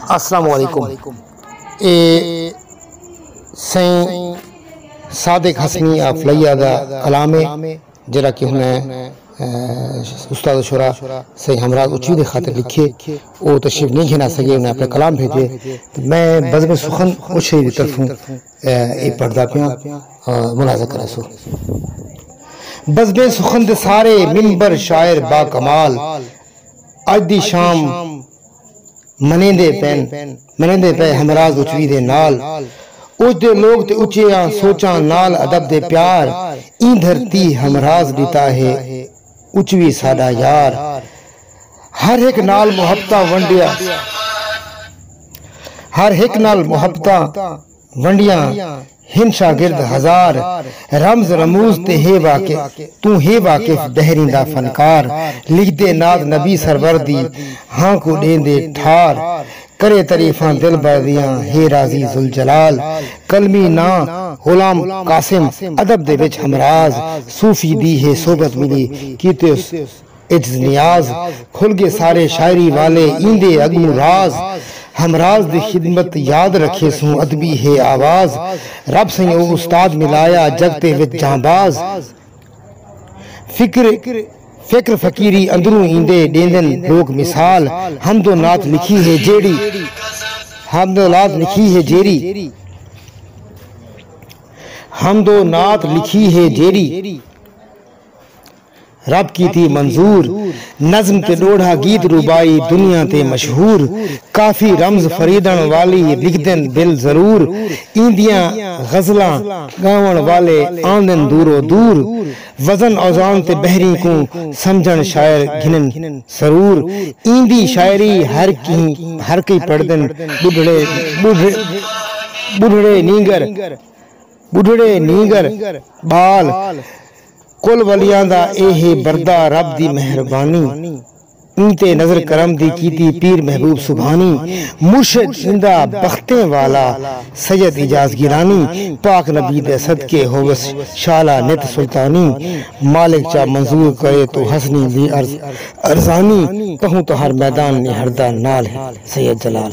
السلام علیکم اے سائیں صادق حسنی افلیہ دا کلام ہے جڑا کہ انہیں استاد شورا سائیں ہمراز اچوی دے خاطر لکھے وہ تشریف نہیں گھنا سکے انہیں اپنے کلام بھیجے میں بزم سخن اچھے دی طرفوں اے پڑھدا پیاں ملاحظہ کرا سو بزم سخن دے سارے منبر شاعر با کمال اج دی شام منیندے پہ ہمراز اچوی دے نال اچ دے لوگ تے اچیاں سوچاں نال ادب دے پیار این دھرتی ہمراز دیتا ہے اچوی ساڈا یار ہر ایک نال محبتہ ونڈیا ہر ایک نال محبتہ ونڈیاں ہن شاگرد ہزار رمز رموز تے ہے واقف تو ہے واقف دہرین دا فنکار لکھ دے ناز نبی سرور دی ہاں کو دین دے ٹھار کرے تعریفاں دل بردیاں ہے راضی ذوالجلال کلمی نا غلام قاسم ادب دے وچ ہمراز صوفی دی ہے صحبت ملی کیتے اس عجز نیاز کھل گے سارے شاعری والے ایندے اگم راز ہمراز دی خدمت یاد رکھے سوں ادبی ہے آواز رب سے او استاد ملایا جگتے وچ جانباز فکر فقیری اندروں ایندے دیندن لوگ مثال حمد و نعت لکھی ہے جیڑی حمد و نعت لکھی ہے جیری حمد و نعت لکھی ہے جیری رب کی تھی منظور نظم تے ڈوڑھا گیت روبائی دنیا تے مشہور کافی رمز فریدن والی لکھدن بل ضرور ایندیاں غزلاں گاون والے آندن دور و دور وزن اوزان تے بحری کو سمجھن شاعر گھنن سرور ایندی شاعری ہر کی پڑھدن بڑھڑے نیگر بال کل ولیاں دا اے ہے بردہ رب دی مہربانی انتے نظر کرم دی کیتی پیر محبوب سبحانی مرشد زندہ بختیں والا سید اجاز گیرانی پاک نبی دے صدقے ہوس شالہ نت سلطانی مالک چا منظور کرے تو حسنی بھی ارزانی کہوں تو ہر میدان نہردہ نال ہے سید جلال